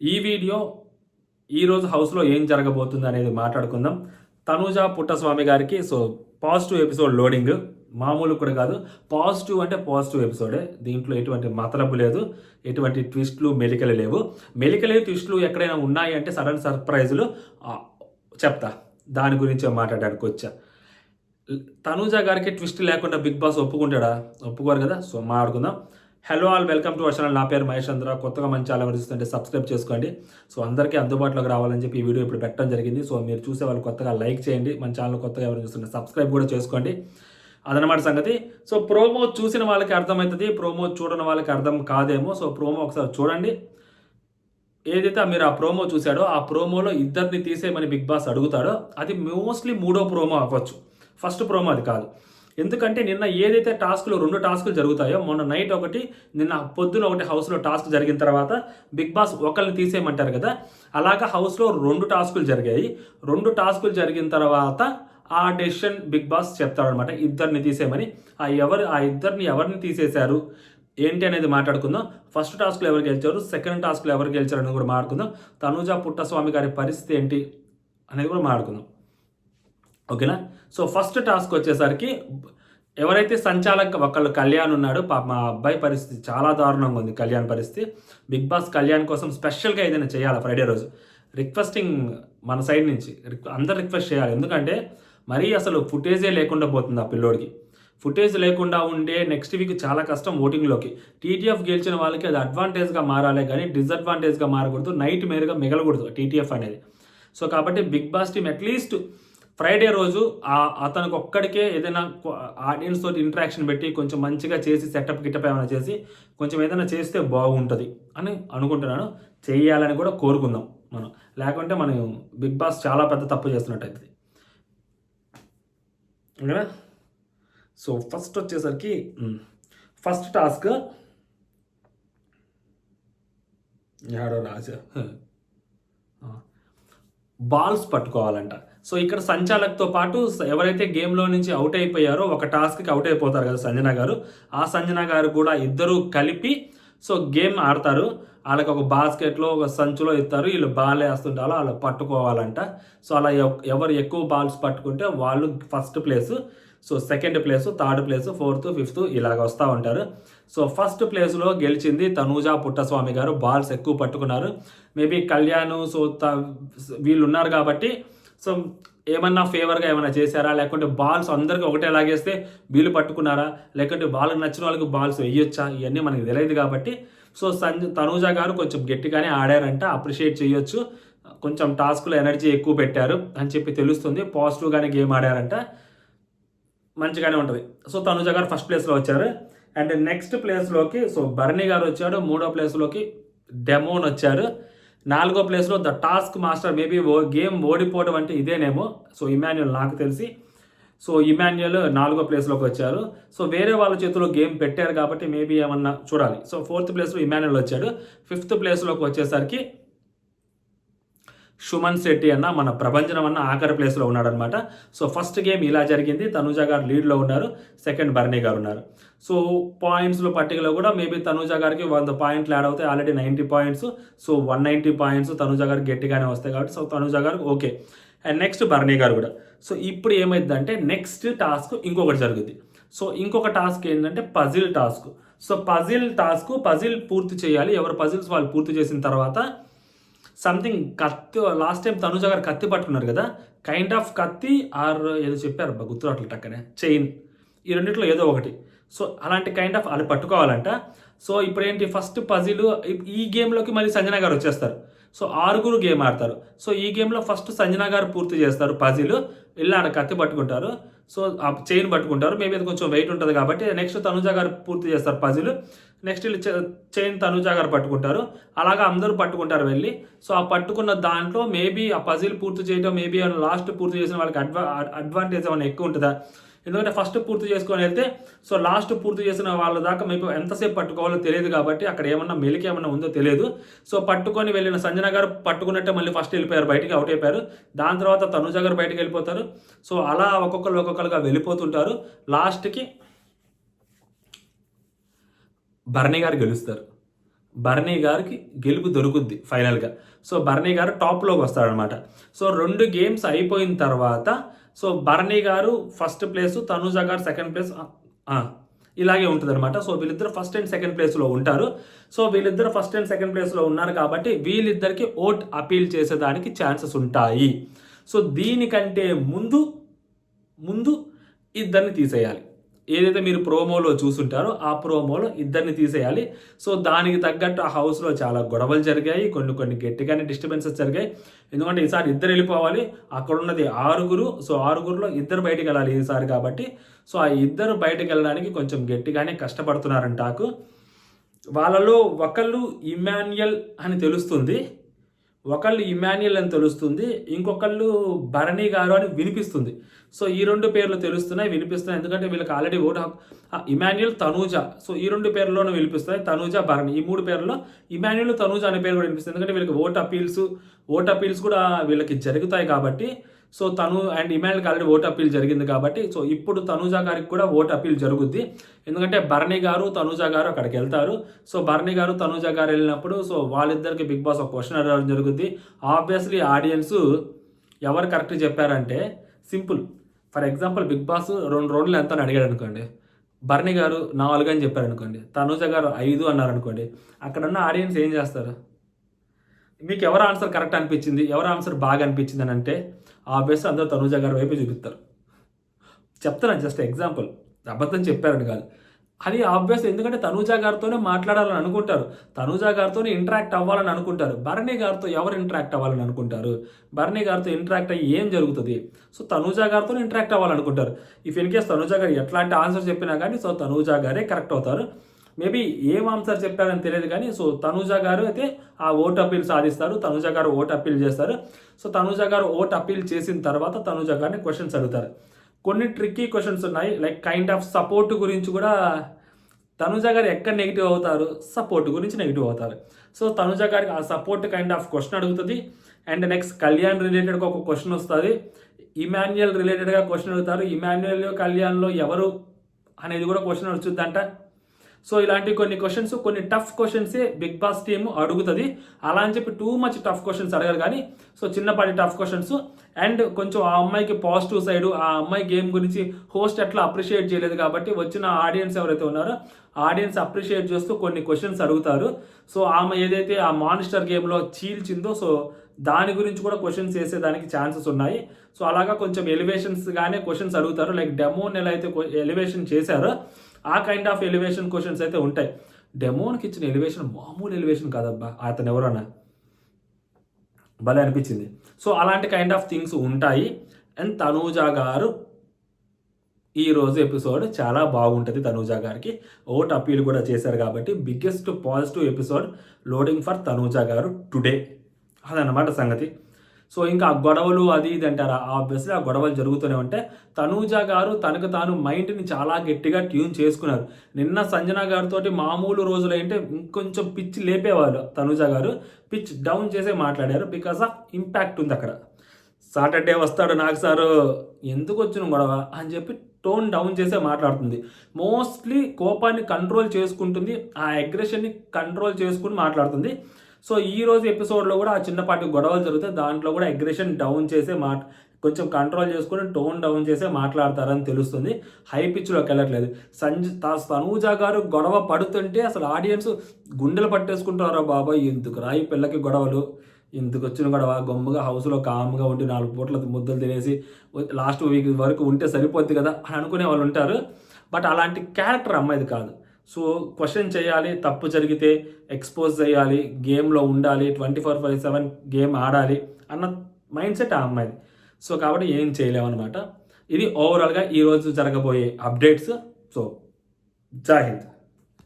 ఈ వీడియో ఈరోజు హౌస్లో ఏం జరగబోతుంది అనేది మాట్లాడుకుందాం. తనూజ పుట్టస్వామి గారికి పాజిటివ్ ఎపిసోడ్ లోడింగ్ మామూలు కూడా కాదు. పాజిటివ్ అంటే పాజిటివ్ ఎపిసోడే. దీంట్లో ఎటువంటి మతలబు లేదు, ఎటువంటి ట్విస్ట్లు మెలికలు లేవు. మెలికలే ట్విస్ట్లు ఎక్కడైనా ఉన్నాయి అంటే సడన్ సర్ప్రైజులు చెప్తా. దాని గురించే మాట్లాడడానికి వచ్చా. తనూజ గారికి ట్విస్ట్ లేకుండా బిగ్ బాస్ ఒప్పుకుంటాడా? ఒప్పుకోరు కదా. మాట్లాడుకుందాం. Hello all, welcome to our channel. నా పేరు మహేష్ చంద్ర. కొత్తగా మంచి ఛానల్ చూస్తుంటే సబ్స్క్రైబ్ చేసుకోండి. అందరికీ అందుబాటులోకి రావాలని చెప్పి ఈ వీడియో ఇప్పుడు పెట్టడం జరిగింది. మీరు చూసే వాళ్ళు కొత్తగా లైక్ చేయండి. మన ఛానల్ కొత్తగా ఎవరు చూస్తుంటే సబ్స్క్రైబ్ కూడా చేసుకోండి. అదనమాట సంగతి. ప్రోమో చూసిన వాళ్ళకి అర్థమవుతుంది, ప్రోమో చూడని వాళ్ళకి అర్థం కాదేమో. ప్రోమో ఒకసారి చూడండి. ఏదైతే మీరు ఆ ప్రోమో చూశాడో ఆ ప్రోమోలో ఇద్దరిని తీసేయమని బిగ్ బాస్ అడుగుతాడో అది మోస్ట్లీ 3వ ప్రోమో అవ్వచ్చు. ఫస్ట్ ప్రోమో అది కాదు. ఎందుకంటే నిన్న ఏదైతే టాస్క్లు 2 టాస్కులు జరుగుతాయో, మొన్న నైట్ ఒకటి, నిన్న పొద్దున ఒకటి హౌస్లో టాస్క్ జరిగిన తర్వాత బిగ్ బాస్ ఒకరిని తీసేయమంటారు కదా, అలాగా హౌస్లో 2 టాస్కులు జరిగాయి. 2 టాస్కులు జరిగిన తర్వాత ఆ డెసిషన్ బిగ్ బాస్ చెప్తాడనమాట, ఇద్దరిని తీసేయమని. ఆ ఇద్దరిని ఎవరిని తీసేశారు ఏంటి అనేది మాట్లాడుకుందాం. ఫస్ట్ టాస్క్లో ఎవరు గెలిచారు, సెకండ్ టాస్క్లో ఎవరు గెలిచారు అనేది కూడా మాట్లాడుకుందాం. తనూజ పుట్టస్వామి గారి పరిస్థితి ఏంటి అనేది కూడా మాట్లాడుకుందాం. ఓకేనా. ఫస్ట్ టాస్క్ వచ్చేసరికి ఎవరైతే సంచాలక ఒకళ్ళు కళ్యాణ్ ఉన్నాడు, మా అబ్బాయి పరిస్థితి చాలా దారుణంగా ఉంది. కళ్యాణ్ పరిస్థితి. బిగ్ బాస్ కళ్యాణ్ కోసం స్పెషల్గా ఏదైనా చేయాలి ఫ్రైడే రోజు. రిక్వెస్టింగ్ మన సైడ్ నుంచి అందరు రిక్వెస్ట్ చేయాలి. ఎందుకంటే మరీ అసలు ఫుటేజే లేకుండా పోతుంది ఆ పిల్లోడికి. ఫుటేజ్ లేకుండా ఉండే నెక్స్ట్ వీక్ చాలా కష్టం ఓటింగ్లోకి. టీటీఎఫ్ గెలిచిన వాళ్ళకి అది అడ్వాంటేజ్గా మారాలి కానీ డిసడ్వాంటేజ్గా మారకూడదు, నైట్ మేరుగా మిగలకూడదు టీటీఎఫ్ అనేది. కాబట్టి Bigg Boss team at least Friday రోజు అతనికి ఒక్కడికే ఏదైనా ఆడియన్స్ తోటి ఇంటరాక్షన్ పెట్టి కొంచెం మంచిగా చేసి సెటప్ గిటప్ ఏమైనా చేసి కొంచెం ఏదైనా చేస్తే బాగుంటుంది అని అనుకుంటున్నాను. చేయాలని కూడా కోరుకుందాం మనం. లేకుంటే మనం బిగ్ బాస్ చాలా పెద్ద తప్పు చేస్తున్నట్టు అవుతుంది. ఓకేనా. ఫస్ట్ వచ్చేసరికి ఫస్ట్ టాస్క్ యాడో రాజా బాల్స్ పట్టుకోవాలంట. ఇక్కడ సంచాలక్తో పాటు ఎవరైతే గేమ్లో నుంచి అవుట్ అయిపోయారో, ఒక టాస్క్కి అవుట్ అయిపోతారు కదా సంజన గారు, ఆ సంజన గారు కూడా ఇద్దరు కలిపి గేమ్ ఆడతారు. వాళ్ళకి ఒక బాస్కెట్లో ఒక సంచులో ఇస్తారు, వీళ్ళు బాల్ వేస్తుంటారు, వాళ్ళు పట్టుకోవాలంట. అలా ఎవరు ఎక్కువ బాల్స్ పట్టుకుంటే వాళ్ళు first place, second place, third place, fourth, fifth ఇలాగ వస్తూ ఉంటారు. ఫస్ట్ ప్లేస్లో గెలిచింది తనూజ పుట్టస్వామి గారు. బాల్స్ ఎక్కువ పట్టుకున్నారు. మేబీ కళ్యాణ్ వీళ్ళు ఉన్నారు కాబట్టి ఏమన్నా ఫేవర్గా ఏమైనా చేశారా, లేకుంటే బాల్స్ అందరికీ ఒకటే లాగేస్తే వీళ్ళు పట్టుకున్నారా, లేకుంటే వాళ్ళకి నచ్చిన వాళ్ళకి బాల్స్ వేయొచ్చా, ఇవన్నీ మనకి తెలియదు కాబట్టి తనూజ గారు కొంచెం గట్టిగానే ఆడారంట, అప్రిషియేట్ చేయొచ్చు. కొంచెం టాస్క్లో ఎనర్జీ ఎక్కువ పెట్టారు అని చెప్పి తెలుస్తుంది. పాజిటివ్గానే గేమ్ ఆడారంట, మంచిగానే ఉంటుంది. తనూజ గారు ఫస్ట్ ప్లేస్లో వచ్చారు. అండ్ నెక్స్ట్ ప్లేస్లోకి బర్నీ గారు వచ్చాడు. 3వ ప్లేస్లోకి డెమోన్ వచ్చారు. 4వ ప్లేస్లో the task master. Maybe game ఓడిపోవడం అంటే ఇదేనేమో. ఇమాన్యుల్ నాకు తెలిసి. ఇమాన్యుల్ 4వ ప్లేస్లోకి వచ్చారు. వేరే వాళ్ళ చేతిలో గేమ్ పెట్టారు కాబట్టి మేబీ ఏమన్నా చూడాలి. 4th ప్లేస్లో ఇమాన్యుల్ వచ్చాడు. 5th ప్లేస్లోకి వచ్చేసరికి సుమన్ శెట్టి అన్న, మన ప్రభంజనం అన్న ఆఖరి ప్లేస్లో ఉన్నాడనమాట. ఫస్ట్ గేమ్ ఇలా జరిగింది. తనూజ గారు లీడ్లో ఉన్నారు, సెకండ్ బర్నీ గారు ఉన్నారు. పాయింట్స్లో పట్టికలో కూడా మేబీ తనూజ గారికి 100 పాయింట్లు యాడ్ అవుతాయి. Already 90 points. 190 పాయింట్స్ తనూజ గారికి గట్టిగానే వస్తాయి కాబట్టి తనూజ గారు ఓకే. అండ్ నెక్స్ట్ బర్నీ గారు కూడా. ఇప్పుడు ఏమైందంటే నెక్స్ట్ టాస్క్ ఇంకొకటి జరుగుద్ది. ఇంకొక టాస్క్ ఏంటంటే పజిల్ టాస్క్. పజిల్ పూర్తి చేయాలి. ఎవరు పజిల్స్ వాళ్ళు పూర్తి చేసిన తర్వాత సంథింగ్ కత్తి, లాస్ట్ టైం తనూజ గారు కత్తి పట్టుకున్నారు కదా, కైండ్ ఆఫ్ కత్తి ఆర్ ఏదో చెప్పారు గుర్తురాట్లు టక్కనే, చైన్, ఈ రెండిట్లో ఏదో ఒకటి. అలాంటి కైండ్ ఆఫ్ అది పట్టుకోవాలంట. ఇప్పుడు ఏంటి, ఫస్ట్ పజిల్ ఈ గేమ్లోకి మళ్ళీ సంజన గారు వచ్చేస్తారు. 6 గేమ్ ఆడతారు. ఈ గేమ్లో ఫస్ట్ సంజన గారు పూర్తి చేస్తారు పజిల్, వెళ్ళి ఆడ కత్తి పట్టుకుంటారు. ఆ చైన్ పట్టుకుంటారు. మేబీ అది కొంచెం వెయిట్ ఉంటుంది కాబట్టి నెక్స్ట్ తనూజ గారు పూర్తి చేస్తారు పజిల్. నెక్స్ట్ చైన్ తనూజ గారు పట్టుకుంటారు. అలాగా అందరూ పట్టుకుంటారు వెళ్ళి. ఆ పట్టుకున్న దాంట్లో మేబీ ఆ పజిల్ పూర్తి చేయడం, మేబీ లాస్ట్ పూర్తి చేసిన వాళ్ళకి అడ్వాంటేజ్ ఏమైనా ఎక్కువ ఉంటుందా? ఎందుకంటే ఫస్ట్ పూర్తి చేసుకొని వెళ్తే లాస్ట్ పూర్తి చేసిన వాళ్ళ దాకా మీకు ఎంతసేపు పట్టుకోవాలో తెలియదు కాబట్టి అక్కడ ఏమన్నా మెలికి ఏమన్నా ఉందో తెలియదు. పట్టుకొని వెళ్ళిన సంజన గారు పట్టుకున్నట్టే మళ్ళీ ఫస్ట్ వెళ్ళిపోయారు, బయటికి అవుట్ అయిపోయారు. దాని తర్వాత తనూజ గారు బయటికి వెళ్ళిపోతారు. అలా ఒక్కొక్కరుగా వెళ్ళిపోతుంటారు. లాస్ట్కి బర్నీ గారు గెలుస్తారు. బర్నీ గారికి గెలుపు దొరుకుద్ది ఫైనల్గా. సో బర్నీ గారు టాప్లోకి వస్తాడనమాట. సో 2 గేమ్స్ అయిపోయిన తర్వాత సో బర్నీ గారు ఫస్ట్ ప్లేసు, తనూజ గారు సెకండ్ ప్లేస్, ఇలాగే ఉంటుందన్నమాట. సో వీళ్ళిద్దరు ఫస్ట్ అండ్ సెకండ్ ప్లేస్లో ఉంటారు. సో వీళ్ళిద్దరు ఫస్ట్ అండ్ సెకండ్ ప్లేస్లో ఉన్నారు కాబట్టి వీళ్ళిద్దరికి ఓట్ అపీల్ చేసేదానికి ఛాన్సెస్ ఉంటాయి. సో దీనికంటే ముందు ఇద్దరిని తీసేయాలి. ఏదైతే మీరు ప్రోమోలో చూసుంటారో ఆ ప్రోమోలో ఇద్దరిని తీసేయాలి. సో దానికి తగ్గట్టు ఆ హౌస్లో చాలా గొడవలు జరిగాయి, కొన్ని గట్టిగానే డిస్టర్బెన్సెస్ జరిగాయి. ఎందుకంటే ఈసారి ఇద్దరు వెళ్ళిపోవాలి, అక్కడ ఉన్నది 6. సో 6లో ఇద్దరు బయటికి వెళ్ళాలి ఈసారి కాబట్టి. సో ఆ ఇద్దరు బయటకు వెళ్ళడానికి కొంచెం గట్టిగానే కష్టపడుతున్నారంటాకు. వాళ్ళలో ఒకళ్ళు ఇమాన్యుయల్ అని తెలుస్తుంది, ఇంకొకళ్ళు భరణి గారు అని వినిపిస్తుంది. సో ఈ 2 పేర్లు వినిపిస్తున్నాయి. ఎందుకంటే వీళ్ళకి already vote Emmanuel, Tanuja. So ఈ 2 పేర్లలోనే వినిపిస్తున్నాయి, తనూజ, భరణి. ఈ 3 పేర్లలో ఇమాన్యుయల్, తనూజ అనే పేరు కూడా వినిపిస్తుంది. ఎందుకంటే వీళ్ళకి ఓట్ అపీల్స్ కూడా వీళ్ళకి జరుగుతాయి కాబట్టి. సో తను అండ్ ఇమాన్యుల్కి ఆల్రెడీ ఓట్ అపీల్ జరిగింది కాబట్టి సో ఇప్పుడు తనూజ గారికి కూడా ఓట్ అపీల్ జరుగుద్ది. ఎందుకంటే భరణి గారు, తనూజ గారు అక్కడికి వెళ్తారు. సో భరణి గారు, తనూజ గారు వెళ్ళినప్పుడు సో వాళ్ళిద్దరికి బిగ్ బాస్ ఒక క్వశ్చన్ అడగడం జరుగుద్ది. ఆబ్వియస్లీ ఆడియన్స్ ఎవరు కరెక్ట్ చెప్పారంటే simple. For example Bigg Boss 2 రౌండ్లు ఎంత అని అడిగాడు అనుకోండి, భరణి గారు 4 అని చెప్పారనుకోండి, తనూజ గారు 5 అన్నారనుకోండి, అక్కడ ఉన్న ఆడియన్స్ ఏం చేస్తారు? మీకు ఎవరు ఆన్సర్ కరెక్ట్ అనిపించింది, ఎవరు ఆన్సర్ బాగా అనిపించింది అని అంటే ఆబ్వియస్ అందరూ తనూజ గారి వైపు చూపిస్తారు. చెప్తాను జస్ట్ ఎగ్జాంపుల్, అబద్ధం చెప్పారని కాదు. అది ఆబ్వియస్, ఎందుకంటే తనూజ గారితోనే మాట్లాడాలని అనుకుంటారు, తనూజ గారితోనే ఇంటరాక్ట్ అవ్వాలని అనుకుంటారు. భరణి గారితో ఎవరు ఇంటరాక్ట్ అవ్వాలని అనుకుంటారు? భరణి గారితో ఇంటరాక్ట్ అయ్యి ఏం జరుగుతుంది? సో తనూజ గారితో ఇంటరాక్ట్ అవ్వాలనుకుంటారు. ఇఫ్ ఇన్ కేస్ తనూజ గారు ఎట్లాంటి ఆన్సర్ చెప్పినా కానీ సో తనూజ గారే కరెక్ట్ అవుతారు. మేబీ ఏం ఆన్సర్ చెప్పారని తెలియదు కానీ సో తనూజ గారు అయితే ఆ ఓట్ అపీల్ సాధిస్తారు, తనూజ గారు ఓట్ అపీల్ చేస్తారు. సో తనూజ గారు ఓట్ అపీల్ చేసిన తర్వాత తనూజ గారిని క్వశ్చన్స్ అడుగుతారు. కొన్ని ట్రిక్కీ క్వశ్చన్స్ ఉన్నాయి, లైక్ కైండ్ ఆఫ్ సపోర్ట్ గురించి కూడా. తనూజ గారు ఎక్కడ నెగిటివ్ అవుతారు? సపోర్ట్ గురించి నెగిటివ్ అవుతారు. సో తనూజ గారికి ఆ సపోర్ట్ కైండ్ ఆఫ్ క్వశ్చన్ అడుగుతుంది. అండ్ నెక్స్ట్ కళ్యాణ్ రిలేటెడ్గా ఒక క్వశ్చన్ వస్తుంది, ఇమాన్యుయల్ రిలేటెడ్గా క్వశ్చన్ అడుగుతారు, ఇమాన్యుయల్ కళ్యాణ్లో ఎవరు అనేది కూడా క్వశ్చన్ వచ్చుద్దంట. సో ఇలాంటి కొన్ని క్వశ్చన్స్, కొన్ని టఫ్ క్వశ్చన్సే బిగ్ బాస్ టీమ్ అడుగుతుంది. అలా అని చెప్పి టూ మచ్ టఫ్ క్వశ్చన్స్ అడగరు కానీ సో చిన్నపాటి టఫ్ క్వశ్చన్స్. అండ్ కొంచెం ఆ అమ్మాయికి పాజిటివ్ సైడ్, ఆ అమ్మాయి గేమ్ గురించి హోస్ట్ ఎట్లా అప్రిషియేట్ చేయలేదు కాబట్టి వచ్చిన ఆడియన్స్ ఎవరైతే ఉన్నారో ఆడియన్స్ అప్రిషియేట్ చేస్తూ కొన్ని క్వశ్చన్స్ అడుగుతారు. సో ఆమె ఏదైతే ఆ మాన్స్టర్ గేమ్లో చీల్చిందో సో దాని గురించి కూడా క్వశ్చన్స్ వేసేదానికి ఛాన్సెస్ ఉన్నాయి. సో అలాగా కొంచెం ఎలివేషన్స్గానే క్వశ్చన్స్ అడుగుతారు. లైక్ డెమోని ఎలా అయితే ఎలివేషన్ చేశారో ఆ కైండ్ ఆఫ్ ఎలివేషన్ క్వశ్చన్స్ అయితే ఉంటాయి. డెమోన్కి ఇచ్చిన ఎలివేషన్ మామూలు ఎలివేషన్ కాదబ్బా, అతను ఎవరన్నా భలే అనిపించింది. సో అలాంటి కైండ్ ఆఫ్ థింగ్స్ ఉంటాయి. అండ్ తనూజ గారు ఈరోజు ఎపిసోడ్ చాలా బాగుంటుంది. తనూజ గారికి ఓట్ అపీల్ కూడా చేశారు కాబట్టి biggest positive episode loading for Tanuja గారు టుడే. అదన్నమాట సంగతి. సో ఇంకా ఆ గొడవలు అది ఇది అంటారా, ఆబ్వియస్లీ ఆ గొడవలు జరుగుతూనే ఉంటాయి. తనూజ గారు తనకు తాను మైండ్ని చాలా గట్టిగా ట్యూన్ చేసుకున్నారు. నిన్న సంజన గారితో మామూలు రోజులు అంటే ఇంకొంచెం పిచ్ లేపేవాళ్ళు, తనూజ గారు పిచ్ డౌన్ చేసే మాట్లాడారు. బికాస్ ఆఫ్ ఇంపాక్ట్ ఉంది అక్కడ. సాటర్డే వస్తాడు నాకు సారు, ఎందుకు వచ్చిన గొడవ అని చెప్పి టోన్ డౌన్ చేసే మాట్లాడుతుంది. మోస్ట్లీ కోపాన్ని కంట్రోల్ చేసుకుంటుంది, ఆ అగ్రెషన్ని కంట్రోల్ చేసుకుని మాట్లాడుతుంది. సో ఈ రోజు ఎపిసోడ్లో కూడా ఆ చిన్నపాటి గొడవలు జరుగుతాయి, దాంట్లో కూడా అగ్రెషన్ డౌన్ చేసే కొంచెం కంట్రోల్ చేసుకుని టోన్ డౌన్ చేసే మాట్లాడతారని తెలుస్తుంది. హై పిచ్లోకి వెళ్ళట్లేదు. తనూజ గారు గొడవ పడుతుంటే అసలు ఆడియన్స్ గుండెలు పట్టేసుకుంటారా బాబాయ్, ఎందుకు రా ఈ పిల్లకి గొడవలు, ఎందుకు వచ్చిన గొడవ, గమ్ముగా హౌస్లో కామ్గా ఉండి 4 పూట్ల ముద్దలు తినేసి లాస్ట్ వీక్ వరకు ఉంటే సరిపోద్ది కదా అని అనుకునే వాళ్ళు ఉంటారు. బట్ అలాంటి క్యారెక్టర్ అమ్మాయిది కాదు. సో క్వశ్చన్ చేయాలి, తప్పు జరిగితే ఎక్స్పోజ్ చేయాలి, గేమ్లో ఉండాలి, 24/7 గేమ్ ఆడాలి అన్న మైండ్ సెట్ ఆ అమ్మాయిది. సో కాబట్టి ఏం చేయలేమన్నమాట. ఇది ఓవరాల్గా ఈరోజు జరగబోయే అప్డేట్స్. సో జై హింద్.